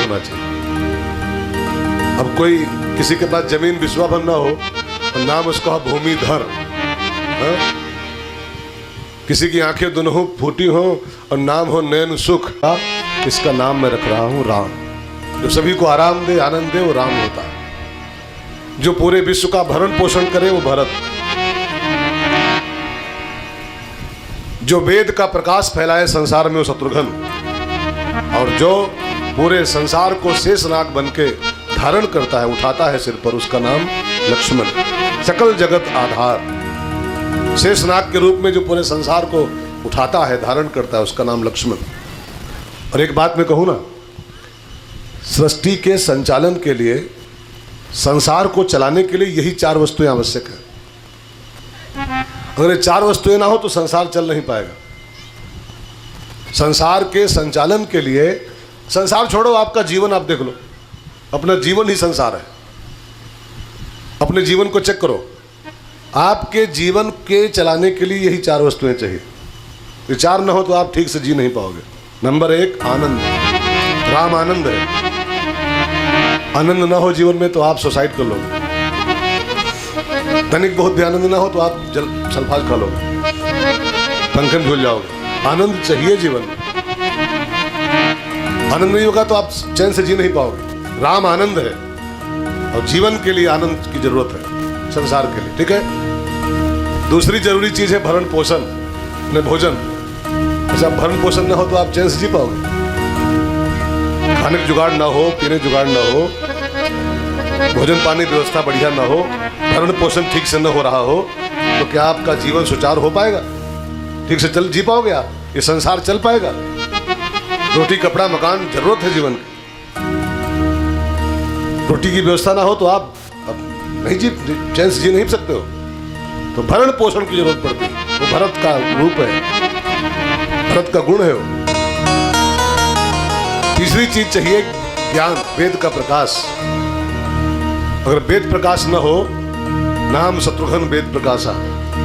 होना चाहिए। अब कोई किसी के पास जमीन विश्वाभर ना हो और नाम उसका भूमिधर, किसी की आंखें दोनों फूटी हो और नाम हो नैन सुख, इसका नाम मैं रख रहा हूं राम। जो सभी को आराम दे, आनंद दे, वो राम होता है। जो पूरे विश्व का भरण पोषण करे, वो भरत। जो वेद का प्रकाश फैलाए संसार में, वो शत्रुघ्न। और जो पूरे संसार को शेषनाग बन के धारण करता है, उठाता है सिर पर, उसका नाम लक्ष्मण। सकल जगत आधार, शेषनाग के रूप में जो पूरे संसार को उठाता है, धारण करता है, उसका नाम लक्ष्मण। और एक बात मैं कहूँ ना, सृष्टि के संचालन के लिए, संसार को चलाने के लिए यही चार वस्तुएं आवश्यक है। अगर ये चार वस्तुएं ना हो तो संसार चल नहीं पाएगा। संसार के संचालन के लिए, संसार छोड़ो, आपका जीवन आप देख लो, अपना जीवन ही संसार है। अपने जीवन को चेक करो, आपके जीवन के चलाने के लिए यही चार वस्तुएं चाहिए। ये चार ना हो तो आप ठीक से जी नहीं पाओगे। नंबर एक, आनंद। राम आनंद है। आनंद ना हो जीवन में तो आप सुसाइड कर लोगे। तनिक बहुत भी आनंद ना हो तो आप सल्फाज खा लोगे, पंखन झूल जाओगे। आनंद चाहिए जीवन में। आनंद नहीं होगा तो आप चैन से जी नहीं पाओगे। राम आनंद है और जीवन के लिए आनंद की जरूरत है, संसार के लिए, ठीक है। दूसरी जरूरी चीज है भरण पोषण, ने भोजन। अच्छा, भरण पोषण ना हो तो आप चैन से जी पाओगे। खाने का जुगाड़ ना हो, पीने जुगाड़ ना हो, भोजन पानी व्यवस्था बढ़िया ना हो, भरण पोषण ठीक से न हो रहा हो, तो क्या आपका जीवन सुचारू हो पाएगा? ठीक से चल जी पाओगे आप? ये संसार चल पाएगा? रोटी कपड़ा मकान जरूरत है जीवन की। रोटी की व्यवस्था ना हो तो आप नहीं चैन से जी नहीं सकते हो। तो भरण पोषण की जरूरत पड़ती है। वो भरत का रूप है, भरत का गुण है वो। तीसरी चीज चाहिए ज्ञान, वेद का प्रकाश। अगर वेद प्रकाश न हो, नाम शत्रुघ्न वेद प्रकाशा,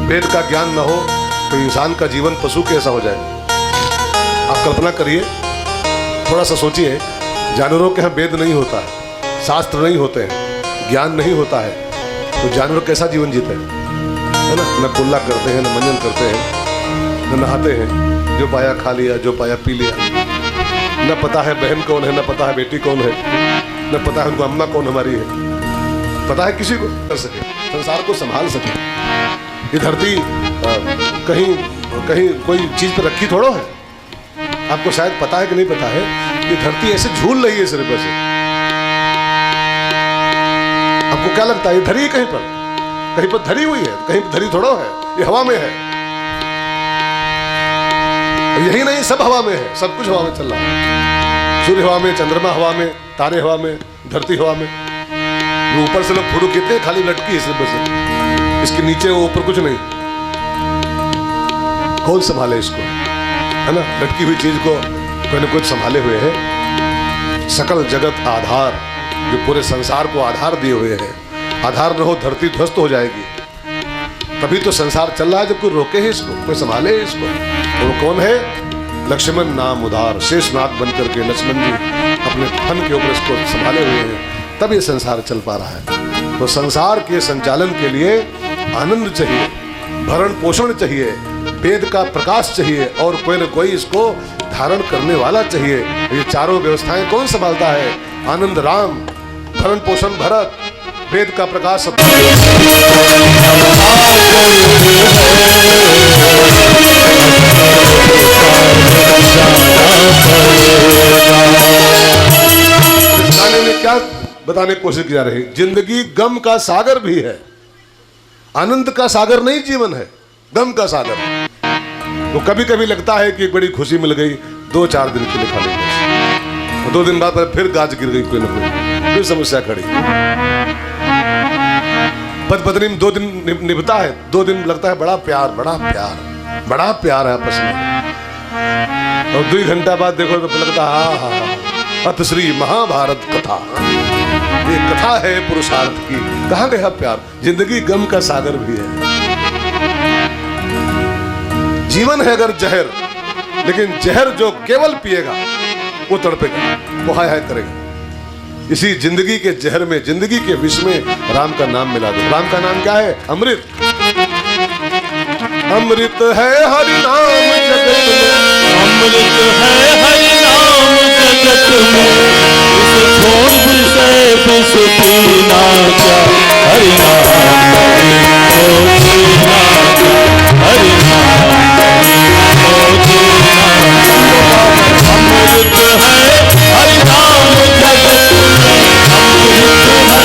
वेद का ज्ञान न हो तो इंसान का जीवन पशु कैसा हो जाएगा। आप कल्पना करिए, थोड़ा सा सोचिए, जानवरों के यहाँ वेद नहीं होता है, शास्त्र नहीं होते हैं, ज्ञान नहीं होता है, तो जानवर कैसा जीवन जीते हैं, है ना। न कुल्ला करते हैं, न मंजन करते हैं, न नहाते हैं, जो पाया खा लिया, जो पाया पी लिया। न पता है बहन कौन है, न पता है बेटी कौन है, न पता है उनको अम्मा कौन हमारी है, पता है किसी को कर सके, संसार को संभाल सके। ये धरती कहीं कहीं कोई चीज पर रखी थोड़ो है। आपको शायद पता है कि नहीं पता है, ये धरती ऐसे झूल रही है सिर पर से। आपको क्या लगता है ये धरी कहीं पर धरी हुई है? कहीं पर धरी थोड़ो है, ये हवा में है। यही नहीं, सब हवा में है, सब कुछ हवा में चल रहा है। सूर्य हवा में, चंद्रमा हवा में, तारे हवा में, धरती हवा में। ऊपर से लोग फोटो खींचते हैं, खाली लटकी है सिर्फ से, इसके नीचे वो ऊपर कुछ नहीं। कौन संभाले इसको, है ना। लटकी हुई चीज को कोई न कुछ संभाले हुए है। सकल जगत आधार, जो पूरे संसार को आधार दिए हुए है। आधार न हो धरती ध्वस्त हो जाएगी। तभी तो संसार चल रहा है, जब कोई रोके है इसको, कोई संभाले है इसको। और वो कौन है? लक्ष्मण नाम उधार, शेषनाग बन करके लक्ष्मण जी अपने फन के ऊपर इसको संभाले हुए हैं, तब ये संसार चल पा रहा है। तो संसार के संचालन के लिए आनंद चाहिए, भरण पोषण चाहिए, वेद का प्रकाश चाहिए, और कोई न कोई इसको धारण करने वाला चाहिए। ये चारों व्यवस्थाएं कौन संभालता है? आनंद राम, भरण पोषण भरत, वेद का प्रकाश गाने में क्या बताने की कोशिश की जा रही? जिंदगी गम का सागर भी है, आनंद का सागर नहीं जीवन है, गम का सागर। तो कभी कभी लगता है कि बड़ी खुशी मिल गई, 2-4 दिन के लिए खा लेंगे, 2 दिन बाद फिर गाज गिर गई कोई ना कोई, फिर समस्या खड़ी। पति पत्नी में 2 दिन निभता है, 2 दिन लगता है बड़ा प्यार है आपस में, और 2 घंटा बाद देखो तो लगता है हाँ अत श्री महाभारत कथा, ये कथा है पुरुषार्थ की। कहाँ गया प्यार? जिंदगी गम का सागर भी है। जीवन है अगर जहर, लेकिन जहर जो केवल पिएगा वो तड़पेगा, वो हाय हाय करेगा। इसी जिंदगी के जहर में, जिंदगी के विष में राम का नाम मिला दो। राम का नाम क्या है? अमृत। अमृत है हरि नाम जगत में, अमृत है हरि नाम जगत में, इसे छोड़ विषय विष पीना क्या, हरि नाम को जीना क्या, हरि नाम को जीना। अमृत है हरि नाम जगत में, अमृत है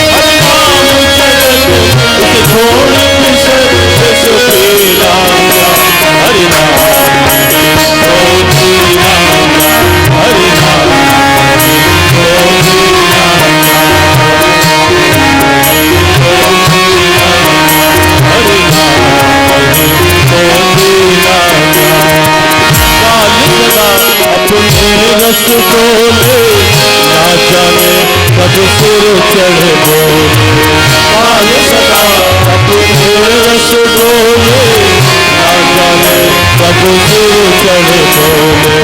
हरि नाम जगत में, इसे छोड़ विषय विष पीना क्या, हरि नाम को जीना क्या, हरि नाम को जीना क्या, हरि नाम को जीना क्या। अपने रस बोले ना जाने कब सिर चढ़े बोले, काल सदा अपने रस बोले ना जाने कब सिर चढ़े बोले।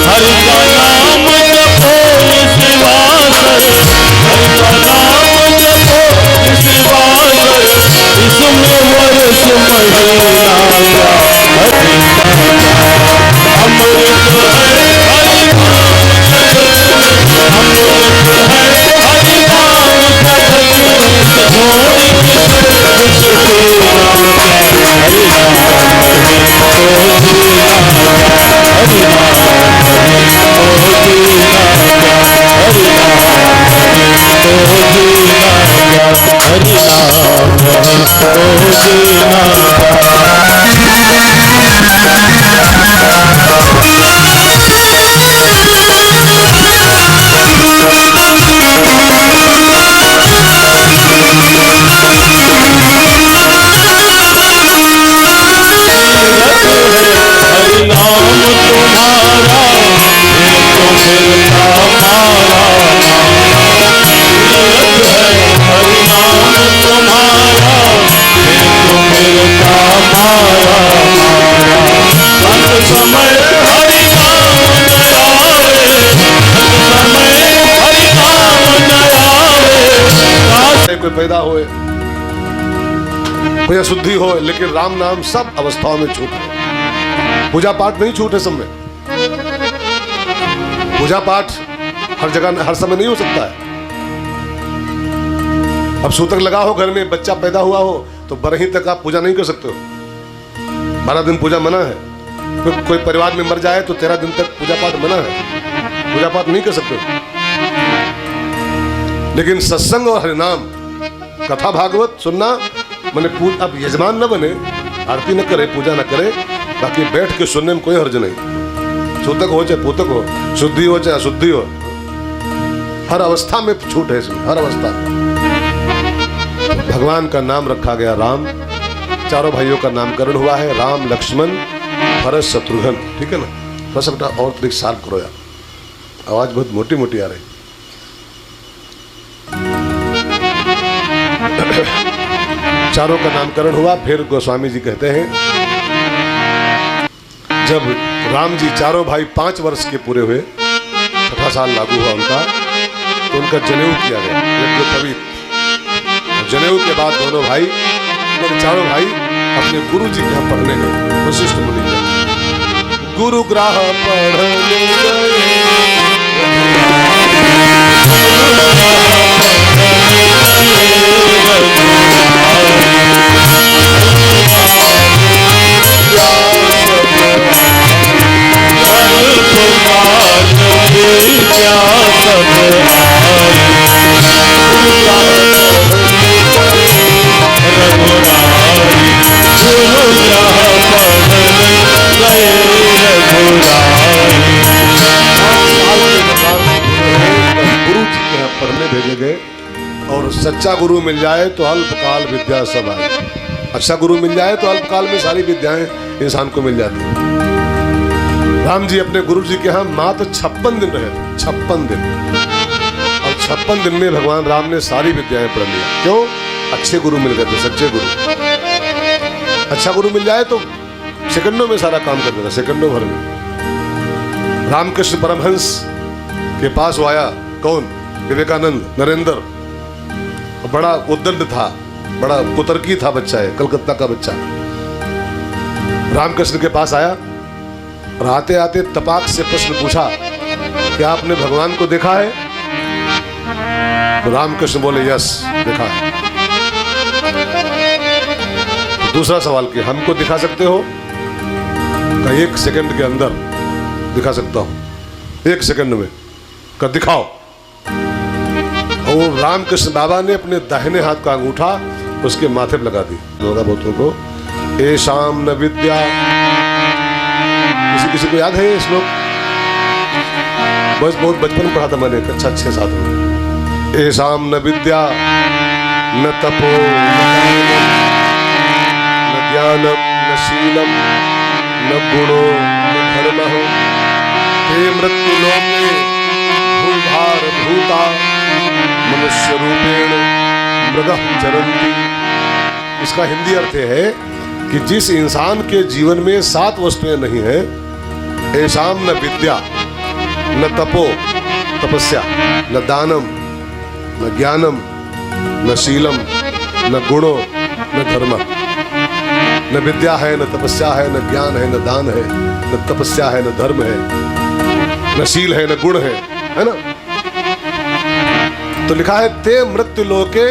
हरि का नाम जपो निस्वासर, हरि का नाम जपो निस्वासर, इसमें वर्ष महीना क्या, हरि अमृत है हरि नाम जगत में, अमृत है हरि नाम जगत में, छोड़ विषय विष पीना क्या, हरि नाम को जीना क्या, हरि नाम को जीना क्या, हरि नाम को जीना क्या, हरि नाम को जीना हरि नाम तुम्हारा फिर तो फिरता मारा तीरथ है, हरि नाम तुम्हारा फिर तो फिरता मारा अंत समय हरि नाम न आवे, अंत समय हरि नाम न आवे। कोई पैदा होए, कोई अशुद्धि हो, लेकिन राम नाम सब अवस्थाओं में छूटे। पूजा पाठ नहीं छूटे सब में। पूजा पाठ हर जगह हर समय नहीं हो सकता है। अब सूतक लगा हो घर में, बच्चा पैदा हुआ हो, तो 12 तक आप पूजा नहीं कर सकते हो। 12 दिन पूजा मना है। कोई परिवार में मर जाए तो 13 दिन तक पूजा पाठ मना है, पूजा पाठ नहीं कर सकते हो। लेकिन सत्संग और हरिनाम, कथा भागवत सुनना, मैंने अब यजमान न बने, आरती न करे, पूजा न करे, बाकी बैठ के सुनने में कोई हर्ज नहीं। सूतक हो चाहे पूतक हो, शुद्धि हो चाहे अशुद्धि हो, हर अवस्था में छूट है इसमें, हर अवस्था में। भगवान का नाम रखा गया राम। चारों भाइयों का नामकरण हुआ है, राम, लक्ष्मण, भरत, शत्रुघ्न। ठीक है ना? थोड़ा सा बेटा और दिख साफ करो यार, आवाज बहुत मोटी मोटी आ रही। चारों का नामकरण हुआ। फिर गोस्वामी जी कहते हैं, जब राम जी चारों भाई 5 वर्ष के पूरे हुए, 6ठा साल लागू हुआ उनका, तो उनका जनेऊ किया गया, यज्ञोपवीत। जनेऊ के बाद दोनों भाई, चारों भाई अपने गुरु जी के यहाँ पढ़ने गए। वशिष्ठ मुनि के गुरु ग्राह पढ़ने गए, पढ़ने भेजे गए। और सच्चा गुरु मिल जाए तो अल्पकाल विद्या सब आए। अच्छा गुरु मिल जाए तो अल्पकाल में सारी विद्याएं इंसान को मिल जाती हैं। राम जी अपने गुरु जी के यहाँ मात्र 56 दिन रहे थे, 56 दिन। और 56 दिन में भगवान राम ने सारी विद्याएं पढ़ लिया। क्यों? अच्छे गुरु मिल गए थे, सच्चे गुरु। अच्छा गुरु मिल जाए तो सेकंडों में सारा काम कर देता, सेकंडों भर में। रामकृष्ण परमहंस के पास वो आया, कौन? विवेकानंद नरेंद्र, बड़ा उद्दंड था, बड़ा कुतर्की था बच्चा है, कलकत्ता का बच्चा। रामकृष्ण के पास आया और आते आते तपाक से प्रश्न पूछा, क्या आपने भगवान को देखा है? तो रामकृष्ण बोले, यस, देखा है। तो दूसरा सवाल किया, हमको दिखा सकते हो? का 1 सेकंड के अंदर दिखा सकता हूं, 1 सेकंड में। का दिखाओ। और रामकृष्ण बाबा ने अपने दाहिने हाथ का अंगूठा उसके माथे पर लगा दी। होगा बहुतों को, एशाम न विद्या, किसी को याद है ये श्लोक? बस बहुत बचपन में पढ़ा था मैंने, अच्छा 6-7 में। एशाम न विद्या न तपो न ज्ञानम न शीलम न गुणो न धर्मः ते मृत्यु लोके भूभार भूता मनुष्य रूपेण मृगः चरन्ति। इसका हिंदी अर्थ है कि जिस इंसान के जीवन में 7 वस्तुएं नहीं है, ऐसाम न विद्या न तपो तपस्या न दानम न ज्ञानम न शीलम न गुणो न धर्म। न विद्या है, न तपस्या है, न ज्ञान है, न दान है, न तपस्या है, न धर्म है, न शील है, न गुण है ना? तो लिखा है ते मृत्यु लोके,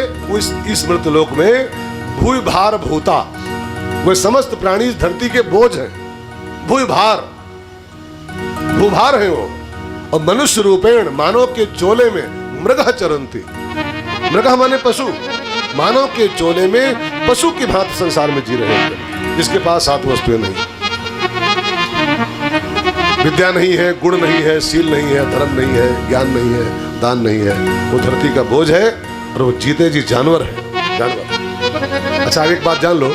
इस मृत्यु लोक में भूय भार भूता, वे समस्त प्राणी इस धरती के बोझ हैं। भूय भार, भूभार है वो। और मनुष्य रूपेण, मानव के चोले में मृगः चरन्ति। मृगः माने पशु, मानव के चोले में पशु की भांति संसार में जी रहे हैं, जिसके पास 7 वस्तुएं नहीं। विद्या नहीं है, गुण नहीं है, शील नहीं है, धर्म नहीं है, ज्ञान नहीं है, दान नहीं है, वो धरती का बोझ है और वो जीते जी जानवर है, जानवर। अच्छा, एक बात जान लो,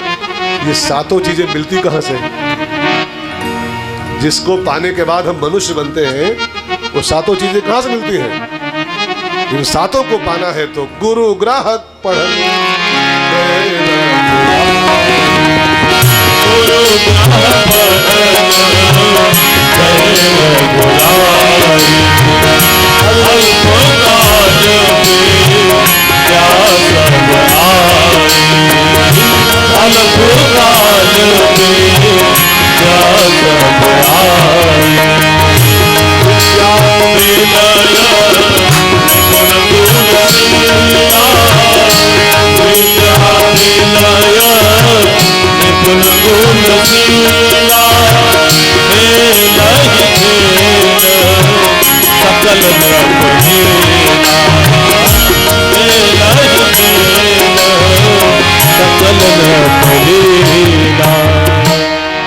ये 7 चीजें मिलती कहां से? जिसको पाने के बाद हम मनुष्य बनते हैं, वो 7 चीजें कहां से मिलती हैं? इन 7 को पाना है तो गुरु ग्राहक पढ़न,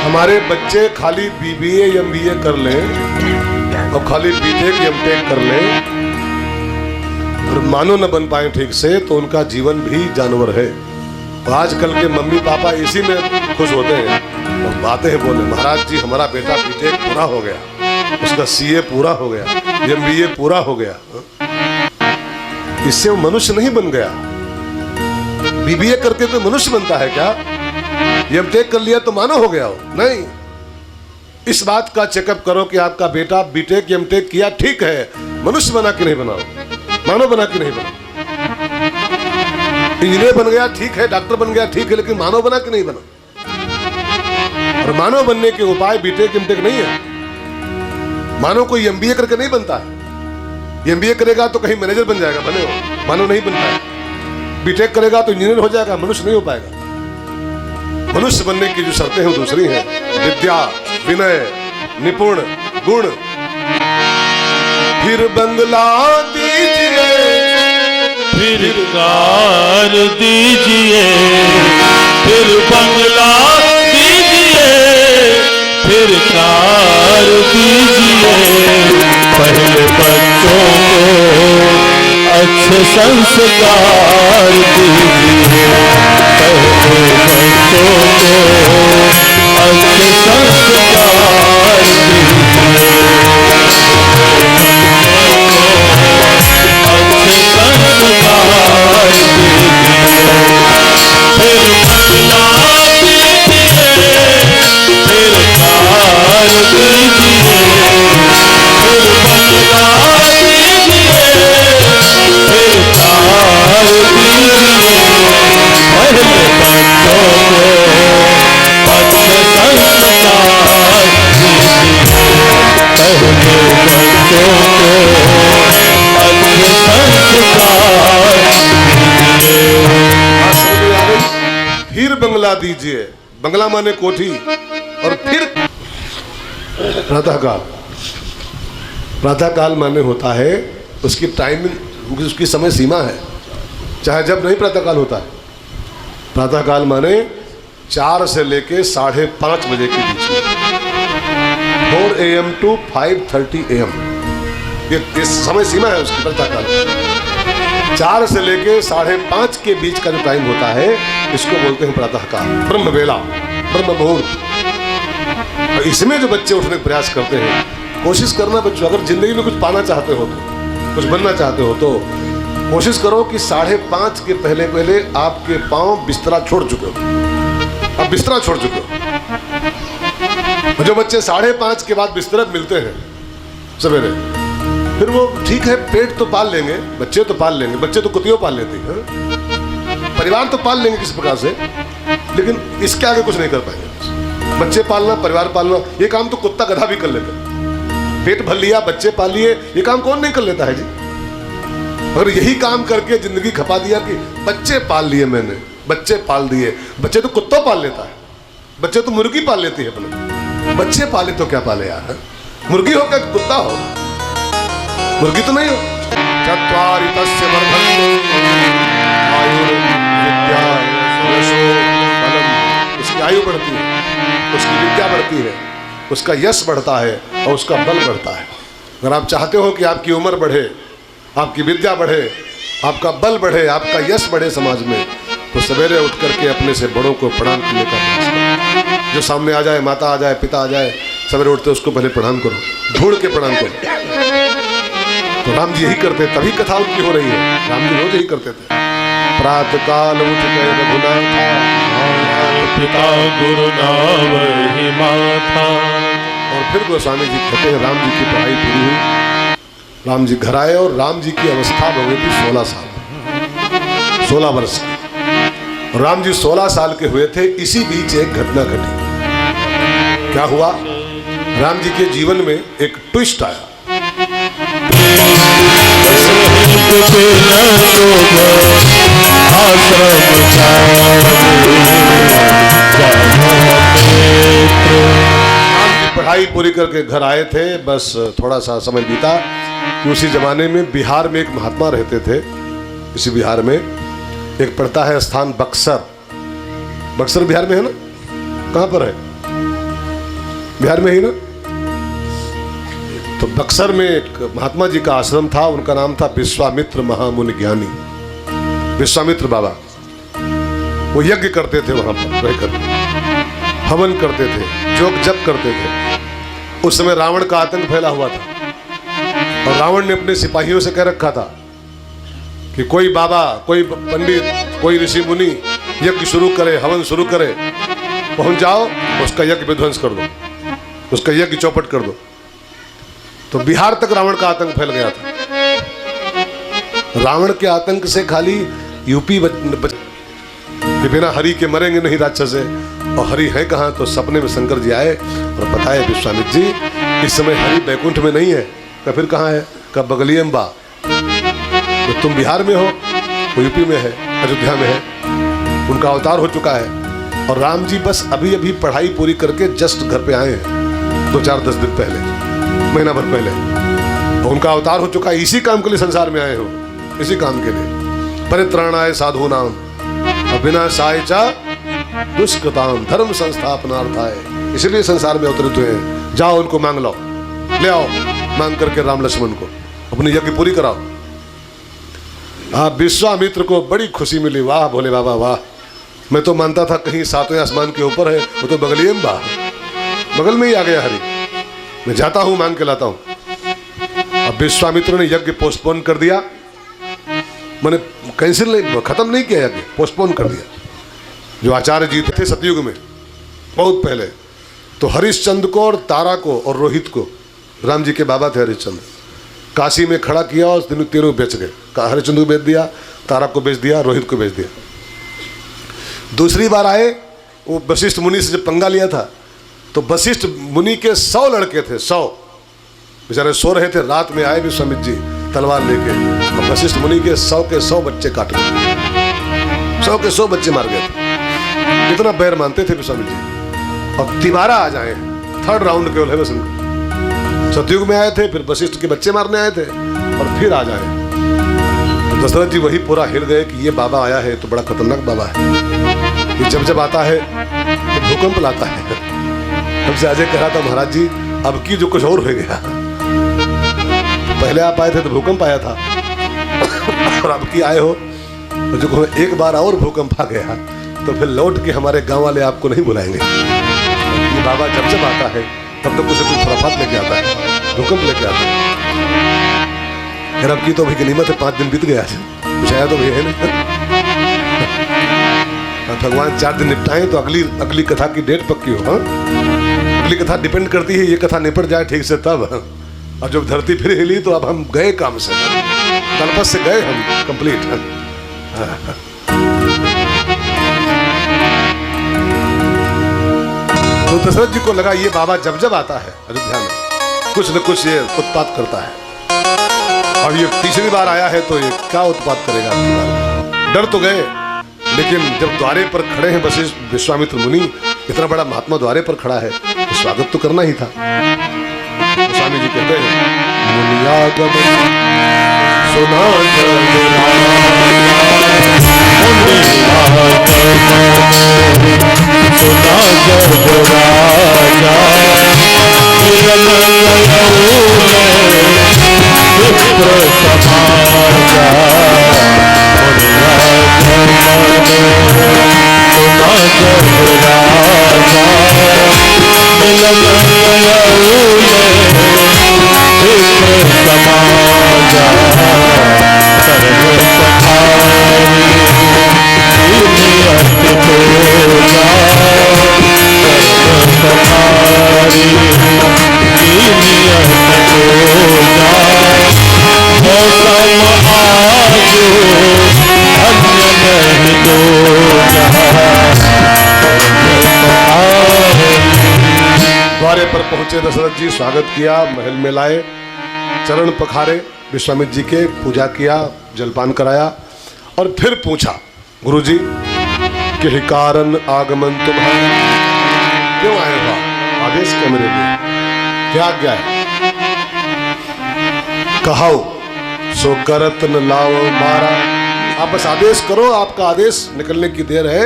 हमारे बच्चे खाली BBA MBA कर लें और खाली BTech MTech कर लें और मानो न बन पाए ठीक से, तो उनका जीवन भी जानवर है। और आजकल के मम्मी पापा इसी में खुश होते हैं और बातें हैं बोले, महाराज जी हमारा बेटा BTech पूरा हो गया, उसका CA पूरा हो गया, MBA पूरा हो गया। इससे वो मनुष्य नहीं बन गया। BBA करके कोई मनुष्य बनता है क्या? MTech कर लिया तो मानो हो गया हो? नहीं। इस बात का चेकअप करो कि आपका बेटा BTech MTech किया, ठीक है, मनुष्य बना कि नहीं बना, मानव बना कि नहीं बना। इंजीनियर बन गया ठीक है, डॉक्टर बन गया ठीक है, लेकिन मानव बना कि नहीं बना। और मानव बनने के उपाय BTech MTech नहीं है। मानव कोई MBA करके नहीं बनता है। MBA करेगा तो कहीं मैनेजर बन जाएगा, बने हो, मानव नहीं बनता है। BTech करेगा तो इंजीनियर हो जाएगा, मनुष्य नहीं हो पाएगा। मनुष्य बनने की जो शर्तें हैं वो दूसरी हैं, विद्या, विनय, निपुण, गुण। फिर बंगला दीजिए, फिर कार दीजिए, फिर बंगला दीजिए, फिर कार दीजिए। पहले बच्चों को अच्छे संस्कार दीजिए, पहले बच्चों को अच्छे संस्कार दीजिए, अच्छे संस्कार दीजिए। फिर बंगला दीजिए, फिर कार दीजिए, फिर बंगला दीजिए, बंगला दीजिए। बंगला माने कोठी। और फिर प्रातःकाल। प्रातःकाल माने होता है उसकी टाइमिंग, उसकी समय सीमा है, चाहे जब नहीं प्रातःकाल होता है। प्रातःकाल माने 4 से लेके 5:30 बजे के बीच में, 4 AM to 5:30 AM, ये समय सीमा है उसकी प्रातःकाल। 4 से लेके 5:30 के बीच का जो टाइम होता है इसको बोलते हैं प्रातःकाल, ब्रह्म वेला, ब्रह्म मुहूर्त। और इसमें जो बच्चे उठने का प्रयास करते हैं, कोशिश करना बच्चों, अगर जिंदगी में कुछ पाना चाहते हो तो, कुछ बनना चाहते हो तो कोशिश करो कि 5:30 के पहले पहले आपके पांव बिस्तरा छोड़ चुके हो। अब बिस्तरा छोड़ चुके हो। जो बच्चे 5:30 के बाद बिस्तरा मिलते हैं सवेरे, फिर वो ठीक है, पेट तो पाल लेंगे, बच्चे तो पाल लेंगे, बच्चे तो कुतियों पाल लेते हैं, परिवार तो पाल लेंगे किसी प्रकार से, लेकिन इसके आगे कुछ नहीं कर पाएंगे। बच्चे पालना, परिवार पालना, ये काम तो कुत्ता गधा भी कर लेते हैं। पेट भर लिया, बच्चे पाल लिए, ये काम कौन नहीं कर लेता है जी। अगर यही काम करके जिंदगी खपा दिया कि बच्चे पाल लिए मैंने, बच्चे पाल दिए, बच्चे तो कुत्ता पाल लेता है, बच्चे तो मुर्गी पाल लेती है अपने, बच्चे पाले तो क्या पाले यार, मुर्गी हो क्या कुत्ता हो, मुर्गी तो नहीं हो। चत्वारि तस्य वर्धन्ते आयुर्विद्या यशो बलम्, उसकी आयु बढ़ती है, उसकी विद्या बढ़ती है, उसका यश बढ़ता है और उसका बल बढ़ता है। अगर आप चाहते हो कि आपकी उम्र बढ़े, आपकी विद्या बढ़े, आपका बल बढ़े, आपका यश बढ़े समाज में, तो सवेरे उठ करके अपने से बड़ों को प्रणाम करने का प्रयास करो। जो सामने आ जाए, माता आ जाए, पिता आ जाए, सवेरे उठते उसको पहले प्रणाम करो, ढूंढ के प्रणाम करो। तो राम जी यही करते, तभी कथा उनकी हो रही है। राम जी रोज यही करते थे। प्रातः काल उठ गए रघुनाथ, पिता गुरु नावहि माथा। और फिर गोस्वामी जी कहते हैं राम जी की पढ़ाई पूरी हुई, राम जी घर आए और राम जी की अवस्था हो गई थी 16 साल, 16 वर्ष की। राम जी 16 साल के हुए थे। इसी बीच एक घटना घटी। क्या हुआ? राम जी के जीवन में एक ट्विस्ट आया। पढ़ाई पूरी करके घर आए थे, बस थोड़ा सा समय बीता कि उसी जमाने में बिहार में एक महात्मा रहते थे। इसी बिहार में एक पड़ता है स्थान बक्सर। बक्सर बिहार में है ना? कहाँ पर है? बिहार में ही ना? तो बक्सर में एक महात्मा जी का आश्रम था, उनका नाम था विश्वामित्र महामुनि ज्ञानी, विश्वामित्र बाबा। वो यज्ञ करते थे वहां पर रहकर, हवन करते थे, जोग जप करते थे। उस समय रावण का आतंक फैला हुआ था और रावण ने अपने सिपाहियों से कह रखा था कि कोई बाबा, कोई पंडित, कोई ऋषि मुनि यज्ञ शुरू करे, हवन शुरू करे, पहुंच जाओ, उसका यज्ञ विध्वंस कर दो, उसका यज्ञ चौपट कर दो। तो बिहार तक रावण का आतंक फैल गया था। रावण के आतंक से खाली यूपी कि बिना हरि के मरेंगे नहीं राक्षस है। और हरि है कहाँ? तो सपने में शंकर जी आए और बताए विश्वामित्र जी इस समय हरि बैकुंठ में नहीं है। तो फिर कहाँ है? कब बगली में बा। तो तुम बिहार में हो, वो यूपी में है, अयोध्या में है, उनका अवतार हो चुका है। और राम जी बस अभी अभी पढ़ाई पूरी करके जस्ट घर पे आए हैं, 2-4-10 दिन पहले, महीना भर पहले। उनका अवतार हो चुका है, इसी काम के लिए संसार में आए हो, इसी काम के लिए। परित्राणाय साधु नाम अविनाशाय च दुष्कृताम धर्म संस्थापनार्थाय, इसलिए संसार में अवतरित हुए हैं। जाओ उनको मांग लो, ले आओ, मांग करके राम लक्ष्मण को अपनी यज्ञ पूरी कराओ। विश्वामित्र को बड़ी खुशी मिली। वाह भोले बाबा वाह, मैं तो मानता था कहीं 7वें आसमान के ऊपर है, वो तो बगलिए में बा, बगल में ही आ गया हरि। मैं जाता हूं, मांग के लाता हूं। अब विश्वामित्र ने यज्ञ पोस्टपोन कर दिया, मैंने कैंसिल नहीं, खत्म नहीं किया यज्ञ, पोस्टपोन कर दिया। जो आचार्य जी थे सतयुग में बहुत पहले, तो हरिश्चंद्र को और तारा को और रोहित को, राम जी के बाबा थे हरिश्चंद्र, काशी में खड़ा किया और तीनों बेच गए। हरिश्चंद्र को बेच दिया, तारा को बेच दिया, रोहित को बेच दिया। दूसरी बार आए, वो वशिष्ठ मुनि से जब पंगा लिया था, तो वशिष्ठ मुनि के 100 लड़के थे, 100 बेचारे सो रहे थे। रात में आए विश्वामित्र जी तलवार लेके, और वशिष्ठ मुनि के 100 बच्चे काट गए, 100 के 100 बच्चे मार गए थे। इतना बैर मानते थे गोस्वामी जी। और तिबारा आ जाए, थर्ड राउंड केवल है बस इनका। सतयुग में आए थे, फिर वशिष्ठ के बच्चे मारने आए थे, और फिर आ जाए। तो दशरथ जी वही पूरा हिल गए कि ये बाबा आया है तो बड़ा खतरनाक बाबा है। ये जब आता है तो भूकंप लाता है। हमसे अजय कह रहा था, महाराज जी अब की जो कुछ और हो गया, पहले आप आए थे तो भूकंप आया था, और अब की आए हो तो जो एक बार और भूकंप आ गया तो फिर लौट के हमारे गांव वाले आपको नहीं बुलाएंगे। ये बाबा जब आता है तब तो कुछ न कुछ खुराफात लेके आता है, भूकंप लेके आता है। फिर अब की तो भाई गनीमत है, 5 दिन बीत गया, कुछ आया तो भाई है नहीं। भगवान 4 दिन निपटाएं तो अगली कथा की डेट पक्की हो। हाँ, अगली कथा डिपेंड करती है ये कथा निपट जाए ठीक से तब। और जब धरती फिर हिली तो अब हम गए काम से, तलपस से गए हम कंप्लीट। तो दशरथ जी को लगा ये बाबा जब आता है अयोध्या में कुछ न कुछ ये उत्पात करता है, और ये तीसरी बार आया है तो ये क्या उत्पात करेगा। डर तो गए, लेकिन जब द्वारे पर खड़े हैं वशिष्ठ विश्वामित्र मुनि, इतना बड़ा महात्मा द्वारे पर खड़ा है तो स्वागत तो करना ही था। तो स्वामी जी कहते हैं, मुनियागम सुना द्वारे पर पहुंचे दशरथ जी, स्वागत किया, महल में लाए, चरण पखारे विश्वामित्र जी के, पूजा किया, जलपान कराया, और फिर पूछा गुरुजी कि कारण आगमन तुम्हारा, क्यों आए हो, आदेश क्या मेरे लिए, क्या आज्ञा है। कहाओ सो करत न लाओ मारा, आप बस आदेश करो, आपका आदेश निकलने की देर है,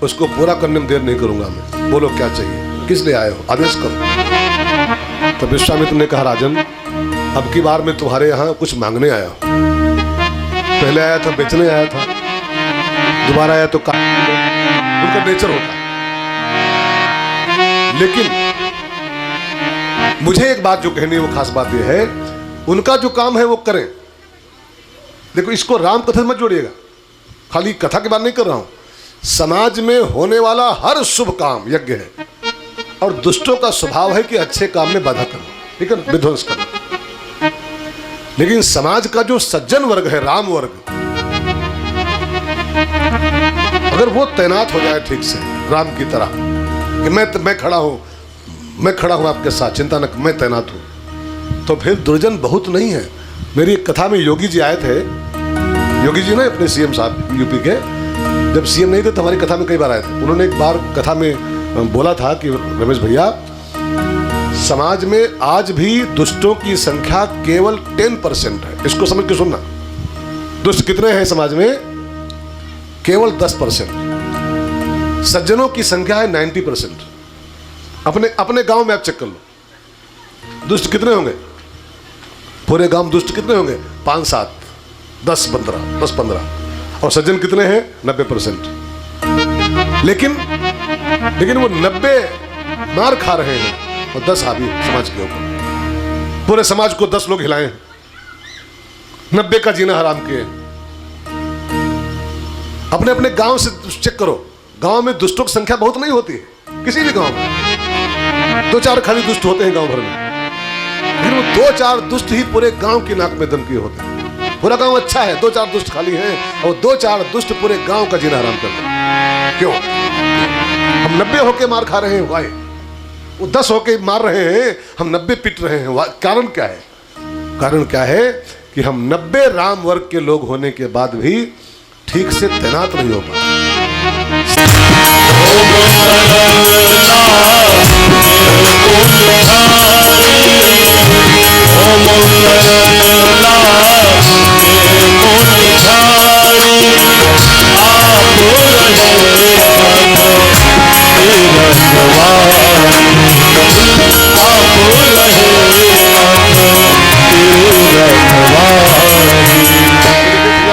उसको पूरा करने में देर नहीं करूंगा मैं, बोलो क्या चाहिए, किस लिए आए हो, आदेश करो। तो विश्वामित्र ने कहा, राजन अब की बार मैं तुम्हारे यहाँ कुछ मांगने आया हूं, पहले आया था बेचने आया था, दोबारा आया तो उनका नेचर होता है। लेकिन मुझे एक बात जो कहनी है वो खास बात यह है, उनका जो काम है वो करें। देखो इसको राम कथा मत जोड़िएगा, खाली कथा की बात नहीं कर रहा हूं, समाज में होने वाला हर शुभ काम यज्ञ है, और दुष्टों का स्वभाव है कि अच्छे काम में बाधा करना, ठीक है, विध्वंस करना। लेकिन समाज का जो सज्जन वर्ग है, राम वर्ग, अगर वो तैनात हो जाए ठीक से राम की तरह कि मैं खड़ा हूं आपके साथ, चिंता न, मैं तैनात हूं, तो फिर दुर्जन बहुत नहीं है। मेरी एक कथा में योगी जी आए थे, योगी जी ना अपने सीएम साहब यूपी के, जब सीएम नहीं थे तो हमारी कथा में कई बार आए थे। उन्होंने एक बार कथा में बोला था कि रमेश भैया, समाज में आज भी दुष्टों की संख्या केवल 10% है, इसको समझ के सुनना। दुष्ट कितने हैं समाज में? केवल 10%। सज्जनों की संख्या है 90%। अपने गांव में आप चेक कर लो, दुष्ट कितने होंगे पूरे गांव, दुष्ट कितने होंगे? 5-7, 10-15, और सज्जन कितने हैं? 90%। लेकिन वो 90 मार खा रहे हैं और 10 हावी समाज के ऊपर। पूरे समाज को 10 लोग हिलाए, 90 का जीना हराम किए। अपने गांव से चेक करो, गांव में दुष्टों की संख्या बहुत नहीं होती है, किसी भी गांव में 2-4 खाली दुष्ट होते हैं गांव भर में, लेकिन वो 2-4 दुष्ट ही पूरे गांव की नाक में दम किए होते हैं। पूरा गांव अच्छा है, 2-4 दुष्ट खाली हैं, और 2-4 दुष्ट पूरे गांव का जीना हराम करते हैं। क्यों? हम 90 होके मार खा रहे हैं, वाई वो 10 होके मार रहे हैं, हम 90 पिट रहे हैं। कारण क्या है? कारण क्या है कि हम 90 राम वर्ग के लोग होने के बाद भी ठीक से तैनात नहीं हो पाए।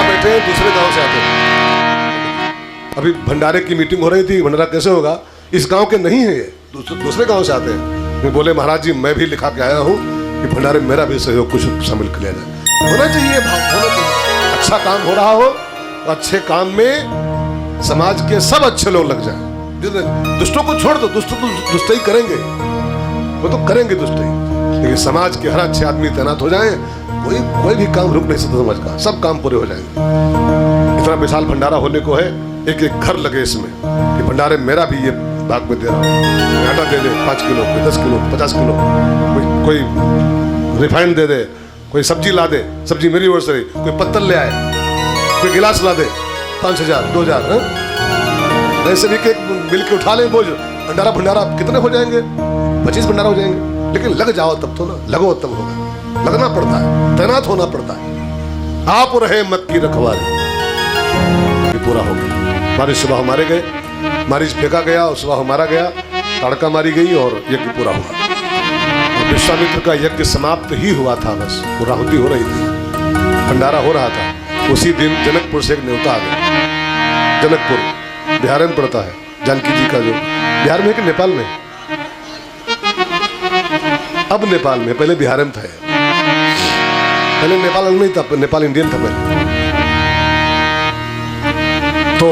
बैठे हैं, दूसरे गांव से आते हैं। अभी भंडारे की मीटिंग हो रही थी। भंडारा कैसे होगा, इस गांव के नहीं है ये, दूसरे गांव से आते हैं। मैं बोले महाराज जी मैं भी लिखा के आया हूँ कि भंडारे में मेरा भी सहयोग कुछ शामिल किया जाए। होना चाहिए भाव, होना चाहिए। अच्छा काम हो रहा हो, अच्छे काम में समाज के सब अच्छे लोग लग जाए। दुष्टों को छोड़ दो, दुष्ट तो दुष्टई करेंगे, वो तो करेंगे दुष्टई, लेकिन समाज के हर अच्छे आदमी तैनात हो जाए, कोई भी काम रुक नहीं सकता समाज का, सब काम पूरे हो जाएंगे। इतना विशाल भंडारा होने को है, एक एक घर लगे इसमें कि भंडारे मेरा भी ये भाग में दे रहा हूँ। आटा दे दे 5 किलो, कोई 10 किलो, 50 किलो, कोई रिफाइंड दे दे, कोई सब्जी ला दे, सब्जी मेरी ओर से, कोई पत्तल ले आए, कोई गिलास ला दे, 5000 2000 ऐसे भी के मिल के उठा ले बोझ। भंडारा कितने हो जाएंगे, 25 भंडारा हो जाएंगे, लेकिन लग जाओ तब तो ना, लगो तब होगा, लगना पड़ता है, तैनात होना पड़ता है। आप रहे मत की रखवाली, ये पूरा हो गया। बारिश सुबह मारे गए, मारिच फेंका गया और सुबह मारा गया, तड़का मारी गई और यज्ञ पूरा हुआ। और विश्वामित्र का यज्ञ समाप्त ही हुआ था, बस पूर्णाहुति हो रही थी, भंडारा हो रहा था। उसी दिन जनकपुर से एक न्योता आ गया। जनकपुर बिहार में पड़ता है, जानकी जी का जो बिहार में है कि नेपाल में, अब नेपाल में, पहले बिहार में था। पहले नेपाल नहीं था, नेपाल इंडियन था पहले। तो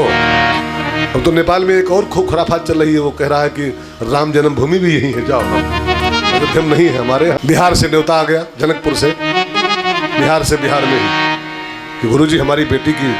अब तो नेपाल में एक और खूब खुराफात चल रही है, वो कह रहा है कि राम जन्मभूमि भी यही है, जाओ। अयोध्या नहीं है हमारे। बिहार से न्योता आ गया, जनकपुर से, बिहार में ही, कि गुरुजी हमारी बेटी की